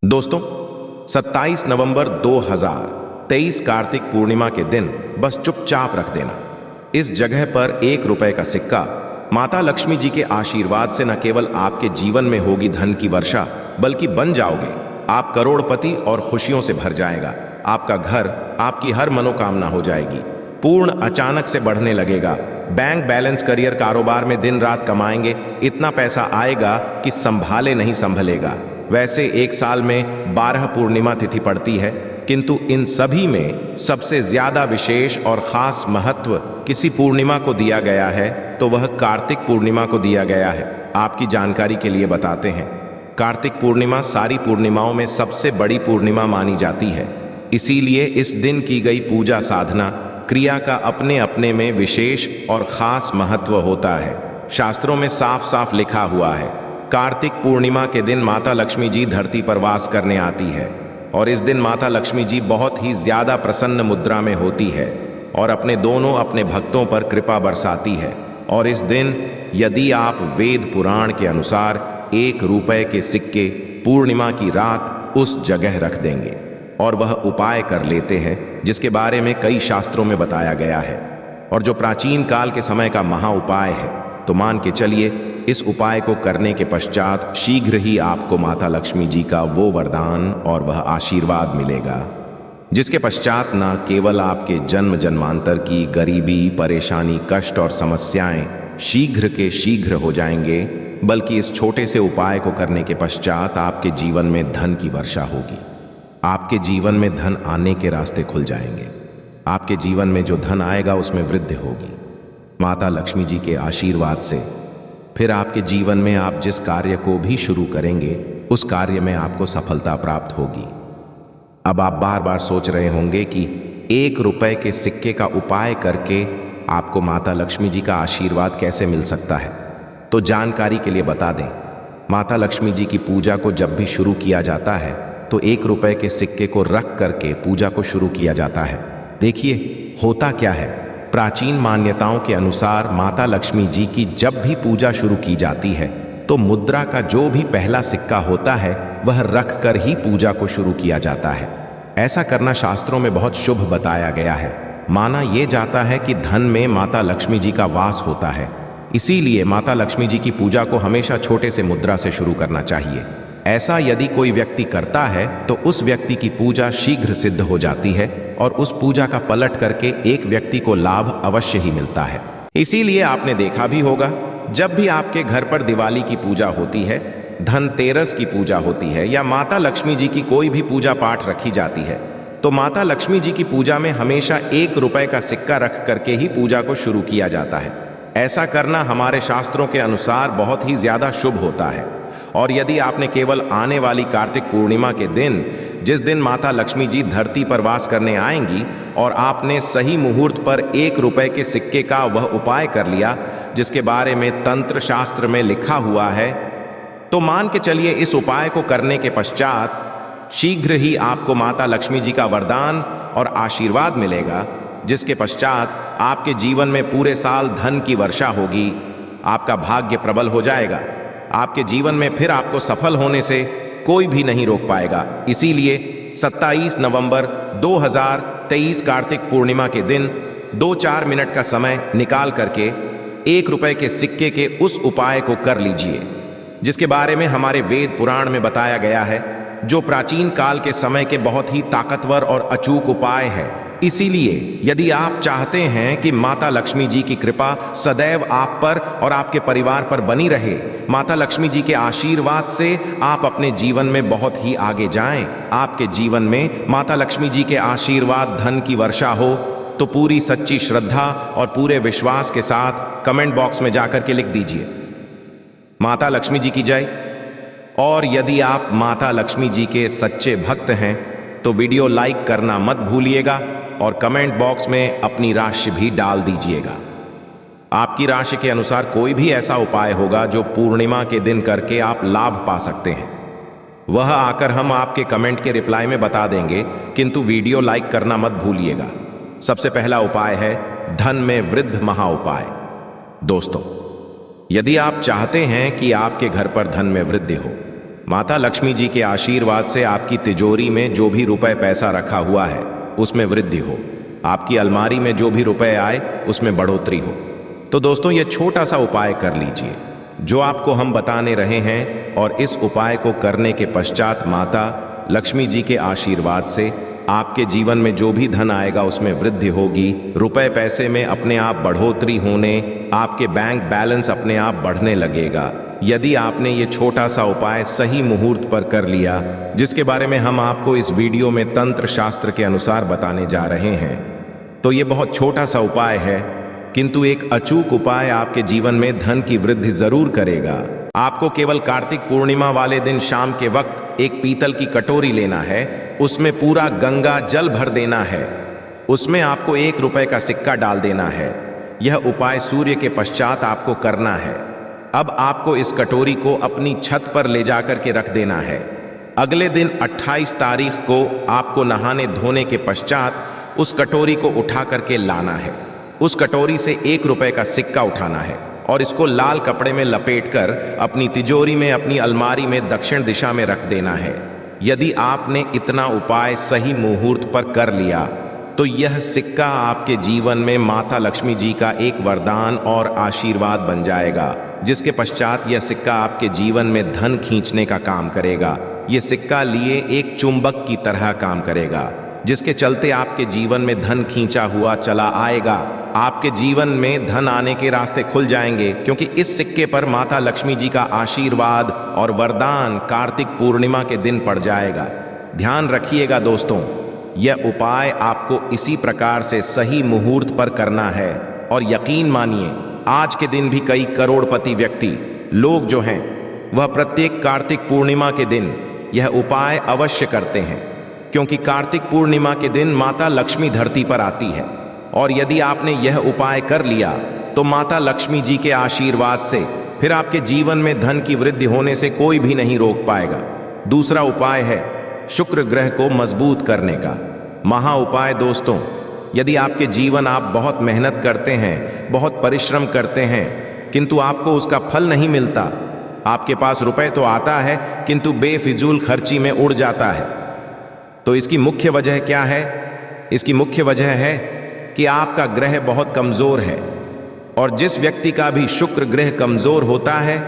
दोस्तों, 27 नवंबर 2023 कार्तिक पूर्णिमा के दिन बस चुपचाप रख देना। इस जगह पर 1 रुपए का सिक्का माता लक्ष्मी जी के आशीर्वाद से न केवल आपके जीवन में होगी धन की वर्षा, बल्कि बन जाओगे आप करोड़पति और खुशियों से भर जाएगा। आपका घर, आपकी हर मनोकामना हो जाएगी पूर्ण, अचानक से बढ़ने लगेगा। बैंक बैलेंस, करियर, कारोबार में दिन रात कमाएंगे, इतना पैसा आएगा कि संभाले नहीं संभलेगा। वैसे एक साल में 12 पूर्णिमा तिथि पड़ती है, किंतु इन सभी में सबसे ज्यादा विशेष और खास महत्व किसी पूर्णिमा को दिया गया है, तो वह कार्तिक पूर्णिमा को दिया गया है। आपकी जानकारी के लिए बताते हैं, कार्तिक पूर्णिमा सारी पूर्णिमाओं में सबसे बड़ी पूर्णिमा मानी जाती है। इसीलिए इस दिन की गई पूजा साधना क्रिया का अपने अपने में विशेष और खास महत्व होता है। शास्त्रों में साफ साफ लिखा हुआ है, कार्तिक पूर्णिमा के दिन माता लक्ष्मी जी धरती पर वास करने आती है और इस दिन माता लक्ष्मी जी बहुत ही ज्यादा प्रसन्न मुद्रा में होती है और अपने भक्तों पर कृपा बरसाती है। और इस दिन यदि आप वेद पुराण के अनुसार 1 रुपए के सिक्के पूर्णिमा की रात उस जगह रख देंगे और वह उपाय कर लेते हैं जिसके बारे में कई शास्त्रों में बताया गया है और जो प्राचीन काल के समय का महा उपाय है, तो मान के चलिए इस उपाय को करने के पश्चात शीघ्र ही आपको माता लक्ष्मी जी का वो वरदान और वह आशीर्वाद मिलेगा, जिसके पश्चात न केवल आपके जन्म जन्मांतर की गरीबी, परेशानी, कष्ट और समस्याएं शीघ्र के शीघ्र हो जाएंगे, बल्कि इस छोटे से उपाय को करने के पश्चात आपके जीवन में धन की वर्षा होगी। आपके जीवन में धन आने के रास्ते खुल जाएंगे। आपके जीवन में जो धन आएगा उसमें वृद्धि होगी माता लक्ष्मी जी के आशीर्वाद से। फिर आपके जीवन में आप जिस कार्य को भी शुरू करेंगे उस कार्य में आपको सफलता प्राप्त होगी। अब आप बार बार सोच रहे होंगे कि 1 रुपए के सिक्के का उपाय करके आपको माता लक्ष्मी जी का आशीर्वाद कैसे मिल सकता है। तो जानकारी के लिए बता दें, माता लक्ष्मी जी की पूजा को जब भी शुरू किया जाता है तो 1 रुपए के सिक्के को रख करके पूजा को शुरू किया जाता है। देखिए होता क्या है, प्राचीन मान्यताओं के अनुसार माता लक्ष्मी जी की जब भी पूजा शुरू की जाती है तो मुद्रा का जो भी पहला सिक्का होता है वह रख कर ही पूजा को शुरू किया जाता है। ऐसा करना शास्त्रों में बहुत शुभ बताया गया है। माना यह जाता है कि धन में माता लक्ष्मी जी का वास होता है, इसीलिए माता लक्ष्मी जी की पूजा को हमेशा छोटे से मुद्रा से शुरू करना चाहिए। ऐसा यदि कोई व्यक्ति करता है तो उस व्यक्ति की पूजा शीघ्र सिद्ध हो जाती है और उस पूजा का पलट करके एक व्यक्ति को लाभ अवश्य ही मिलता है। इसीलिए आपने देखा भी होगा, जब भी आपके घर पर दिवाली की पूजा होती है, धनतेरस की पूजा होती है या माता लक्ष्मी जी की कोई भी पूजा पाठ रखी जाती है, तो माता लक्ष्मी जी की पूजा में हमेशा 1 रुपए का सिक्का रख करके ही पूजा को शुरू किया जाता है। ऐसा करना हमारे शास्त्रों के अनुसार बहुत ही ज्यादा शुभ होता है। और यदि आपने केवल आने वाली कार्तिक पूर्णिमा के दिन, जिस दिन माता लक्ष्मी जी धरती पर वास करने आएंगी, और आपने सही मुहूर्त पर 1 रुपए के सिक्के का वह उपाय कर लिया जिसके बारे में तंत्र शास्त्र में लिखा हुआ है, तो मान के चलिए इस उपाय को करने के पश्चात शीघ्र ही आपको माता लक्ष्मी जी का वरदान और आशीर्वाद मिलेगा, जिसके पश्चात आपके जीवन में पूरे साल धन की वर्षा होगी। आपका भाग्य प्रबल हो जाएगा। आपके जीवन में फिर आपको सफल होने से कोई भी नहीं रोक पाएगा। इसीलिए 27 नवंबर 2023 कार्तिक पूर्णिमा के दिन 2-4 मिनट का समय निकाल करके 1 रुपए के सिक्के के उस उपाय को कर लीजिए, जिसके बारे में हमारे वेद पुराण में बताया गया है, जो प्राचीन काल के समय के बहुत ही ताकतवर और अचूक उपाय है। इसीलिए यदि आप चाहते हैं कि माता लक्ष्मी जी की कृपा सदैव आप पर और आपके परिवार पर बनी रहे, माता लक्ष्मी जी के आशीर्वाद से आप अपने जीवन में बहुत ही आगे जाएं, आपके जीवन में माता लक्ष्मी जी के आशीर्वाद धन की वर्षा हो, तो पूरी सच्ची श्रद्धा और पूरे विश्वास के साथ कमेंट बॉक्स में जाकर के लिख दीजिए, माता लक्ष्मी जी की जय। और यदि आप माता लक्ष्मी जी के सच्चे भक्त हैं तो वीडियो लाइक करना मत भूलिएगा और कमेंट बॉक्स में अपनी राशि भी डाल दीजिएगा। आपकी राशि के अनुसार कोई भी ऐसा उपाय होगा जो पूर्णिमा के दिन करके आप लाभ पा सकते हैं, वह आकर हम आपके कमेंट के रिप्लाई में बता देंगे, किंतु वीडियो लाइक करना मत भूलिएगा। सबसे पहला उपाय है धन में वृद्धि महा उपाय। दोस्तों, यदि आप चाहते हैं कि आपके घर पर धन में वृद्धि हो, माता लक्ष्मी जी के आशीर्वाद से आपकी तिजोरी में जो भी रुपए पैसा रखा हुआ है उसमें वृद्धि हो, आपकी अलमारी में जो भी रुपए आए उसमें बढ़ोतरी हो। तो दोस्तों, ये छोटा सा उपाय कर लीजिए जो आपको हम बताने रहे हैं, और इस उपाय को करने के पश्चात माता लक्ष्मी जी के आशीर्वाद से आपके जीवन में जो भी धन आएगा उसमें वृद्धि होगी, रुपए पैसे में अपने आप बढ़ोतरी होने, आपके बैंक बैलेंस अपने आप बढ़ने लगेगा। यदि आपने ये छोटा सा उपाय सही मुहूर्त पर कर लिया, जिसके बारे में हम आपको इस वीडियो में तंत्र शास्त्र के अनुसार बताने जा रहे हैं, तो ये बहुत छोटा सा उपाय है, किंतु एक अचूक उपाय आपके जीवन में धन की वृद्धि जरूर करेगा। आपको केवल कार्तिक पूर्णिमा वाले दिन शाम के वक्त एक पीतल की कटोरी लेना है, उसमें पूरा गंगा जल भर देना है, उसमें आपको 1 रुपए का सिक्का डाल देना है। यह उपाय सूर्य के पश्चात आपको करना है। अब आपको इस कटोरी को अपनी छत पर ले जाकर के रख देना है। अगले दिन 28 तारीख को आपको नहाने धोने के पश्चात उस कटोरी को उठा करके लाना है। उस कटोरी से 1 रुपए का सिक्का उठाना है और इसको लाल कपड़े में लपेटकर अपनी तिजोरी में, अपनी अलमारी में दक्षिण दिशा में रख देना है। यदि आपने इतना उपाय सही मुहूर्त पर कर लिया तो यह सिक्का आपके जीवन में माता लक्ष्मी जी का एक वरदान और आशीर्वाद बन जाएगा, जिसके पश्चात यह सिक्का आपके जीवन में धन खींचने का काम करेगा। यह सिक्का लिए एक चुंबक की तरह काम करेगा, जिसके चलते आपके जीवन में धन खींचा हुआ चला आएगा। आपके जीवन में धन आने के रास्ते खुल जाएंगे, क्योंकि इस सिक्के पर माता लक्ष्मी जी का आशीर्वाद और वरदान कार्तिक पूर्णिमा के दिन पड़ जाएगा। ध्यान रखिएगा दोस्तों, यह उपाय आपको इसी प्रकार से सही मुहूर्त पर करना है, और यकीन मानिए आज के दिन भी कई करोड़पति व्यक्ति लोग जो हैं वह प्रत्येक कार्तिक पूर्णिमा के दिन यह उपाय अवश्य करते हैं, क्योंकि कार्तिक पूर्णिमा के दिन माता लक्ष्मी धरती पर आती है। और यदि आपने यह उपाय कर लिया तो माता लक्ष्मी जी के आशीर्वाद से फिर आपके जीवन में धन की वृद्धि होने से कोई भी नहीं रोक पाएगा। दूसरा उपाय है शुक्र ग्रह को मजबूत करने का महा उपाय। दोस्तों, यदि आपके जीवन आप बहुत मेहनत करते हैं, बहुत परिश्रम करते हैं, किंतु आपको उसका फल नहीं मिलता, आपके पास रुपए तो आता है किंतु बेफिजूल खर्ची में उड़ जाता है, तो इसकी मुख्य वजह क्या है? इसकी मुख्य वजह है कि आपका ग्रह बहुत कमजोर है, और जिस व्यक्ति का भी शुक्र ग्रह कमजोर होता है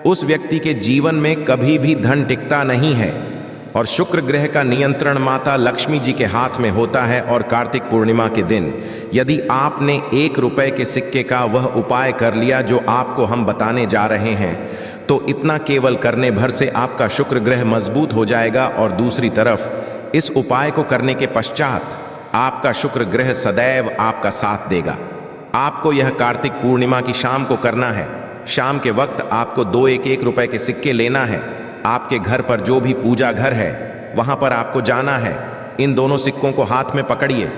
उस व्यक्ति के जीवन में कभी भी धन टिकता नहीं है। और शुक्र ग्रह का नियंत्रण माता लक्ष्मी जी के हाथ में होता है। और कार्तिक पूर्णिमा के दिन यदि आपने 1 रुपए के सिक्के का वह उपाय कर लिया जो आपको हम बताने जा रहे हैं, तो इतना केवल करने भर से आपका शुक्र ग्रह मजबूत हो जाएगा। और दूसरी तरफ इस उपाय को करने के पश्चात आपका शुक्र ग्रह सदैव आपका साथ देगा। आपको यह कार्तिक पूर्णिमा की शाम को करना है। शाम के वक्त आपको 2 1 रुपए के सिक्के लेना है। आपके घर पर जो भी पूजा घर है वहां पर आपको जाना है। इन दोनों सिक्कों को हाथ में पकड़िए।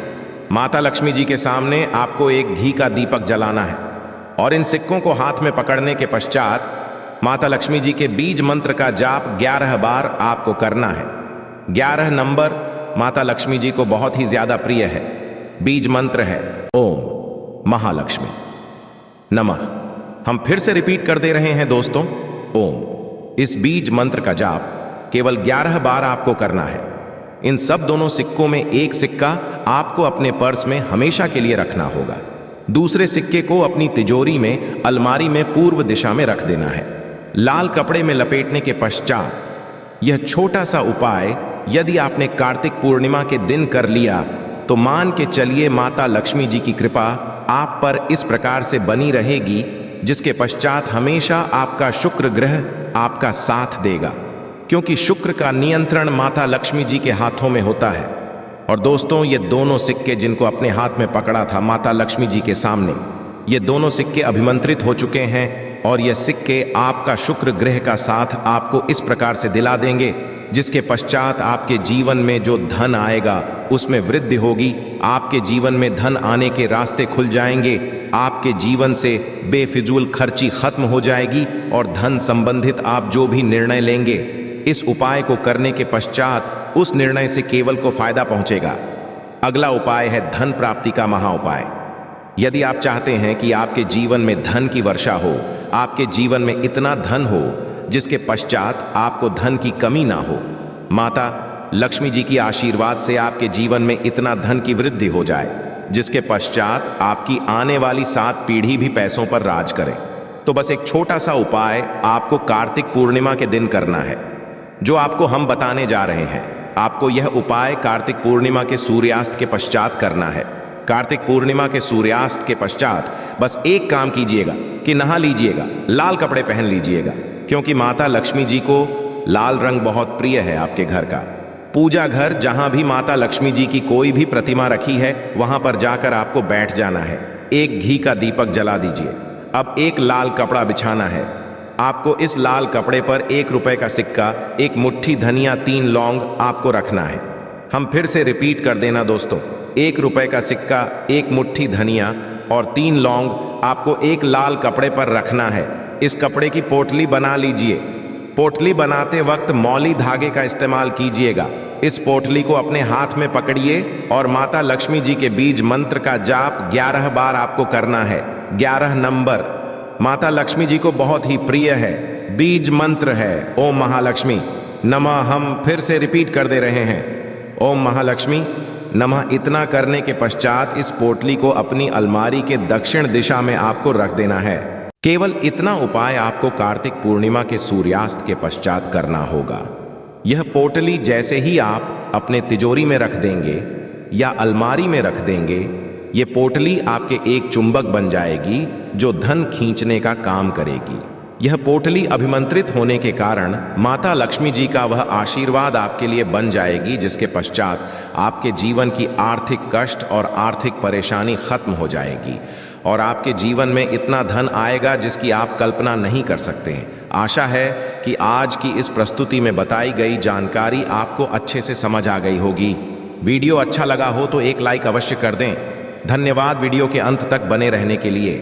माता लक्ष्मी जी के सामने आपको एक घी का दीपक जलाना है, और इन सिक्कों को हाथ में पकड़ने के पश्चात माता लक्ष्मी जी के बीज मंत्र का जाप 11 बार आपको करना है। 11 नंबर माता लक्ष्मी जी को बहुत ही ज्यादा प्रिय है। बीज मंत्र है ओम महालक्ष्मी नमः। हम फिर से रिपीट कर दे रहे हैं दोस्तों, ओम। इस बीज मंत्र का जाप केवल 11 बार आपको करना है। इन सब दोनों सिक्कों में एक सिक्का आपको अपने पर्स में हमेशा के लिए रखना होगा। दूसरे सिक्के को अपनी तिजोरी में, अलमारी में पूर्व दिशा में रख देना है। लाल कपड़े में लपेटने के पश्चात यह छोटा सा उपाय यदि आपने कार्तिक पूर्णिमा के दिन कर लिया तो मान के चलिए माता लक्ष्मी जी की कृपा आप पर इस प्रकार से बनी रहेगी, जिसके पश्चात हमेशा आपका शुक्र ग्रह आपका साथ देगा, क्योंकि शुक्र का नियंत्रण माता लक्ष्मी जी के हाथों में होता है। और दोस्तों, ये दोनों सिक्के जिनको अपने हाथ में पकड़ा था माता लक्ष्मी जी के सामने, ये दोनों सिक्के अभिमंत्रित हो चुके हैं, और ये सिक्के आपका शुक्र ग्रह का साथ आपको इस प्रकार से दिला देंगे, जिसके पश्चात आपके जीवन में जो धन आएगा उसमें वृद्धि होगी। आपके जीवन में धन आने के रास्ते खुल जाएंगे। आपके जीवन से बेफिजूल खर्ची खत्म हो जाएगी, और धन संबंधित आप जो भी निर्णय लेंगे इस उपाय को करने के पश्चात उस निर्णय से केवल को फायदा पहुंचेगा। अगला उपाय है धन प्राप्ति का महा उपाय। यदि आप चाहते हैं कि आपके जीवन में धन की वर्षा हो, आपके जीवन में इतना धन हो जिसके पश्चात आपको धन की कमी ना हो। माता लक्ष्मी जी की आशीर्वाद से आपके जीवन में इतना धन की वृद्धि हो जाए जिसके पश्चात आपकी आने वाली 7 पीढ़ी भी पैसों पर राज करे। तो बस एक छोटा सा उपाय आपको कार्तिक पूर्णिमा के दिन करना है, जो आपको हम बताने जा रहे हैं। आपको यह उपाय कार्तिक पूर्णिमा के सूर्यास्त के पश्चात करना है। कार्तिक पूर्णिमा के सूर्यास्त के पश्चात बस एक काम कीजिएगा कि नहा लीजिएगा, लाल कपड़े पहन लीजिएगा, क्योंकि माता लक्ष्मी जी को लाल रंग बहुत प्रिय है आपके घर का। पूजा घर जहां भी माता लक्ष्मी जी की कोई भी प्रतिमा रखी है वहां पर जाकर आपको बैठ जाना है। एक घी का दीपक जला दीजिए। अब एक लाल कपड़ा बिछाना है। आपको इस लाल कपड़े पर 1 रुपए का सिक्का, 1 मुट्ठी धनिया, 3 लौंग आपको रखना है। हम फिर से रिपीट कर देना दोस्तों, 1 रुपए का सिक्का, 1 मुट्ठी धनिया और 3 लौंग आपको एक लाल कपड़े पर रखना है। इस कपड़े की पोटली बना लीजिए। पोटली बनाते वक्त मौली धागे का इस्तेमाल कीजिएगा। इस पोटली को अपने हाथ में पकड़िए और माता लक्ष्मी जी के बीज मंत्र का जाप 11 बार आपको करना है। 11 नंबर माता लक्ष्मी जी को बहुत ही प्रिय है, बीज मंत्र है ओम महालक्ष्मी नमः। हम फिर से रिपीट कर दे रहे हैं, ओम महालक्ष्मी नमः। इतना करने के पश्चात इस पोटली को अपनी अलमारी के दक्षिण दिशा में आपको रख देना है। केवल इतना उपाय आपको कार्तिक पूर्णिमा के सूर्यास्त के पश्चात करना होगा। यह पोटली जैसे ही आप अपने तिजोरी में रख देंगे या अलमारी में रख देंगे, ये पोटली आपके एक चुंबक बन जाएगी जो धन खींचने का काम करेगी। यह पोटली अभिमंत्रित होने के कारण माता लक्ष्मी जी का वह आशीर्वाद आपके लिए बन जाएगी, जिसके पश्चात आपके जीवन की आर्थिक कष्ट और आर्थिक परेशानी खत्म हो जाएगी और आपके जीवन में इतना धन आएगा जिसकी आप कल्पना नहीं कर सकते हैं। आशा है कि आज की इस प्रस्तुति में बताई गई जानकारी आपको अच्छे से समझ आ गई होगी। वीडियो अच्छा लगा हो तो एक लाइक अवश्य कर दें। धन्यवाद वीडियो के अंत तक बने रहने के लिए।